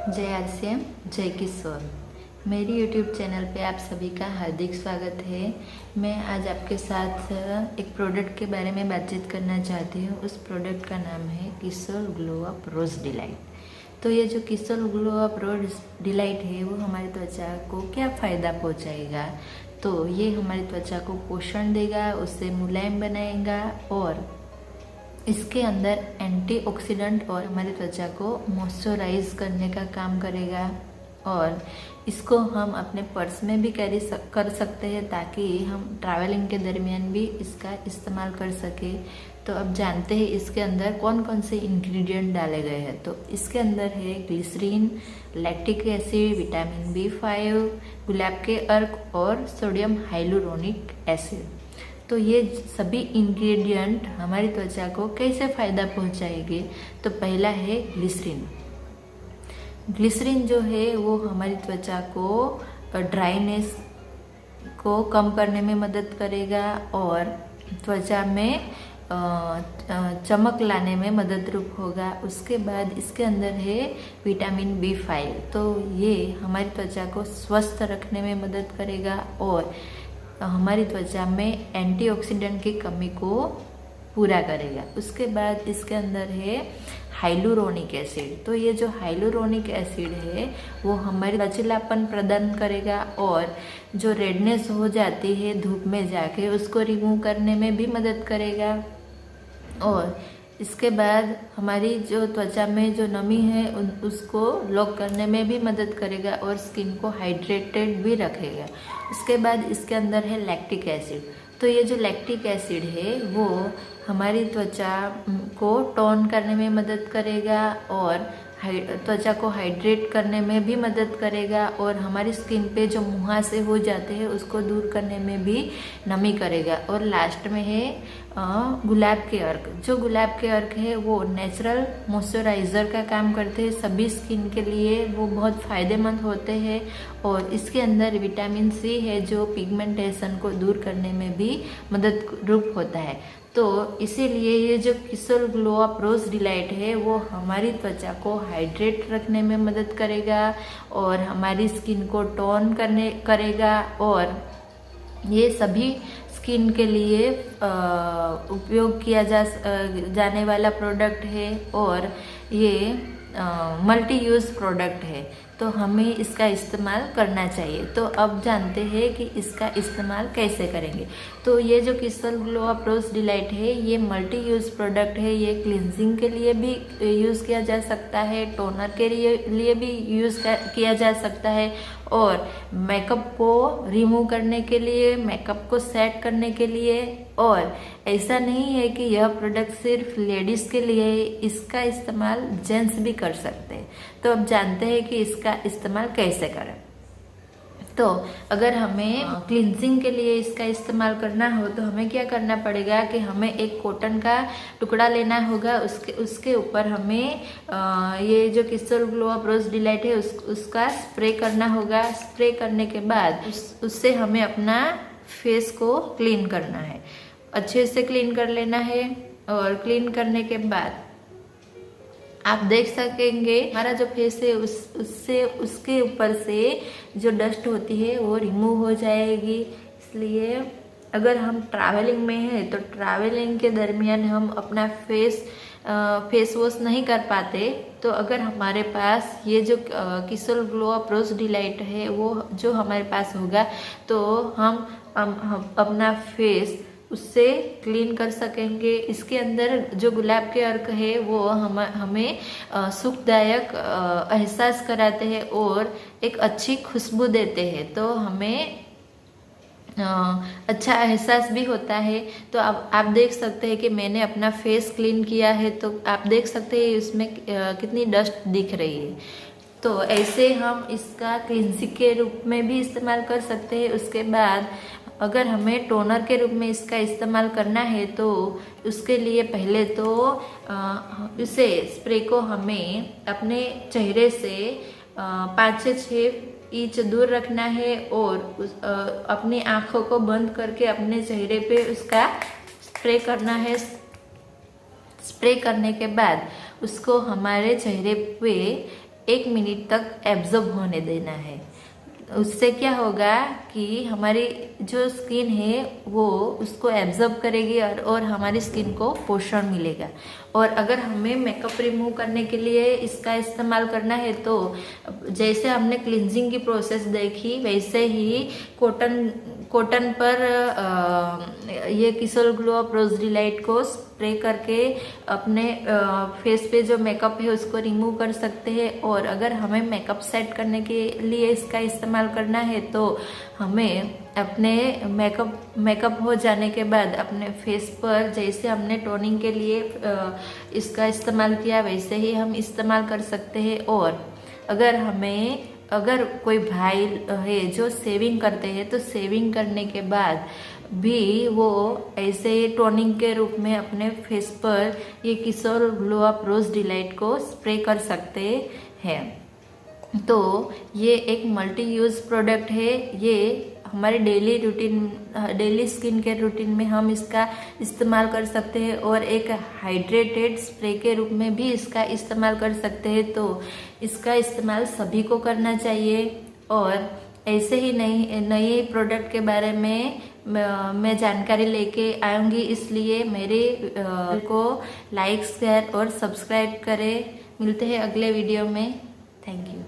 जय आरसीएम जय किशोर। मेरी YouTube चैनल पे आप सभी का हार्दिक स्वागत है। मैं आज आपके साथ एक प्रोडक्ट के बारे में बातचीत करना चाहती हूँ। उस प्रोडक्ट का नाम है किशोर ग्लो अप रोज डिलाइट। तो ये जो किशोर ग्लो अप रोज डिलाइट है वो हमारी त्वचा को क्या फ़ायदा पहुँचाएगा। तो ये हमारी त्वचा को पोषण देगा, उससे मुलायम बनाएगा और इसके अंदर एंटीऑक्सीडेंट और हमारी त्वचा को मॉइस्चराइज करने का काम करेगा। और इसको हम अपने पर्स में भी कर सकते हैं ताकि हम ट्रैवलिंग के दरमियान भी इसका इस्तेमाल कर सके। तो अब जानते हैं इसके अंदर कौन कौन से इंग्रेडिएंट डाले गए हैं। तो इसके अंदर है glycerin, lactic acid, vitamin B5, गुलाब के अर्क और सोडियम हाइलुरोनिक एसिड। तो ये सभी इंग्रेडिएंट हमारी त्वचा को कैसे फ़ायदा पहुंचाएंगे। तो पहला है ग्लिसरीन। ग्लिसरीन जो है वो हमारी त्वचा को ड्राइनेस को कम करने में मदद करेगा और त्वचा में चमक लाने में मदद रूप होगा। उसके बाद इसके अंदर है विटामिन B5। तो ये हमारी त्वचा को स्वस्थ रखने में मदद करेगा और हमारी त्वचा में एंटीऑक्सीडेंट की कमी को पूरा करेगा। उसके बाद इसके अंदर है हाइलुरोनिक एसिड। तो ये जो हाइलुरोनिक एसिड है वो हमारी लचीलापन प्रदान करेगा और जो रेडनेस हो जाती है धूप में जाके उसको रिमूव करने में भी मदद करेगा। और इसके बाद हमारी जो त्वचा में जो नमी है उसको लॉक करने में भी मदद करेगा और स्किन को हाइड्रेटेड भी रखेगा। उसके बाद इसके अंदर है लैक्टिक एसिड। तो ये जो लैक्टिक एसिड है वो हमारी त्वचा को टोन करने में मदद करेगा और त्वचा को हाइड्रेट करने में भी मदद करेगा और हमारी स्किन पे जो मुहासे हो जाते हैं उसको दूर करने में भी नमी करेगा। और लास्ट में है गुलाब के अर्क। जो गुलाब के अर्क है वो नेचुरल मॉइस्चराइज़र का काम करते हैं। सभी स्किन के लिए वो बहुत फ़ायदेमंद होते हैं और इसके अंदर विटामिन C है जो पिगमेंटेशन को दूर करने में भी मदद रूप होता है। तो इसीलिए ये जो किशोर ग्लो अप रोज डिलाइट है वो हमारी त्वचा को हाइड्रेट रखने में मदद करेगा और हमारी स्किन को टोन करेगा और ये सभी स्किन के लिए उपयोग किया जाने वाला प्रोडक्ट है और ये मल्टी यूज़ प्रोडक्ट है। तो हमें इसका इस्तेमाल करना चाहिए। तो अब जानते हैं कि इसका इस्तेमाल कैसे करेंगे। तो ये जो किशोर ग्लो अप रोज डिलाइट है ये मल्टी यूज़ प्रोडक्ट है। ये क्लिनजिंग के लिए भी यूज़ किया जा सकता है, टोनर के लिए भी यूज़ किया जा सकता है और मेकअप को रिमूव करने के लिए, मेकअप को सेट करने के लिए। और ऐसा नहीं है कि यह प्रोडक्ट सिर्फ लेडीज़ के लिए है, इसका इस्तेमाल जेंट्स भी कर सकते हैं। तो अब जानते हैं कि इसका इस्तेमाल कैसे करें। तो अगर हमें क्लिनजिंग के लिए इसका इस्तेमाल करना हो तो हमें क्या करना पड़ेगा कि हमें एक कॉटन का टुकड़ा लेना होगा। उसके ऊपर हमें ये जो किशोर ग्लो अप रोज डिलाइट है उसका स्प्रे करना होगा। स्प्रे करने के बाद उससे हमें अपना फेस को क्लीन करना है, अच्छे से क्लीन कर लेना है। और क्लीन करने के बाद आप देख सकेंगे हमारा जो फेस है उसके ऊपर से जो डस्ट होती है वो रिमूव हो जाएगी। इसलिए अगर हम ट्रैवलिंग में हैं तो ट्रैवलिंग के दरमियान हम अपना फेस वॉश नहीं कर पाते तो अगर हमारे पास ये जो किशोर ग्लो अप रोज डिलाइट है वो जो हमारे पास होगा तो हम अपना फेस उससे क्लीन कर सकेंगे। इसके अंदर जो गुलाब के अर्क है वो हमें सुखदायक एहसास कराते हैं और एक अच्छी खुशबू देते हैं। तो हमें अच्छा एहसास भी होता है। तो अब आप देख सकते हैं कि मैंने अपना फेस क्लीन किया है तो आप देख सकते हैं उसमें कितनी डस्ट दिख रही है। तो ऐसे हम इसका क्लिनजिंग के रूप में भी इस्तेमाल कर सकते हैं। उसके बाद अगर हमें टोनर के रूप में इसका इस्तेमाल करना है तो उसके लिए पहले तो इसे स्प्रे को हमें अपने चेहरे से 5 से 6 इंच दूर रखना है और अपनी आँखों को बंद करके अपने चेहरे पे उसका स्प्रे करना है। स्प्रे करने के बाद उसको हमारे चेहरे पे 1 मिनट तक एब्जॉर्ब होने देना है। उससे क्या होगा कि हमारी जो स्किन है वो उसको एब्जॉर्ब करेगी और हमारी स्किन को पोषण मिलेगा। और अगर हमें मेकअप रिमूव करने के लिए इसका इस्तेमाल करना है तो जैसे हमने क्लिनजिंग की प्रोसेस देखी वैसे ही कॉटन पर ये किसोल ग्लो अप रोज डिलाइट को स्प्रे करके अपने फेस पे जो मेकअप है उसको रिमूव कर सकते हैं। और अगर हमें मेकअप सेट करने के लिए इसका इस्तेमाल करना है तो हमें अपने मेकअप हो जाने के बाद अपने फेस पर जैसे हमने टोनिंग के लिए इसका इस्तेमाल किया वैसे ही हम इस्तेमाल कर सकते हैं। और अगर कोई भाई है जो सेविंग करते हैं तो सेविंग करने के बाद भी वो ऐसे टोनिंग के रूप में अपने फेस पर ये किशोर ग्लो अप रोज डिलाइट को स्प्रे कर सकते हैं। तो ये एक मल्टी यूज प्रोडक्ट है। ये हमारे डेली स्किन केयर रूटीन में हम इसका इस्तेमाल कर सकते हैं और एक हाइड्रेटेड स्प्रे के रूप में भी इसका इस्तेमाल कर सकते हैं। तो इसका इस्तेमाल सभी को करना चाहिए। और ऐसे ही नए प्रोडक्ट के बारे में मैं जानकारी लेके आऊँगी, इसलिए मेरे को लाइक शेयर और सब्सक्राइब करें। मिलते हैं अगले वीडियो में। Thank you.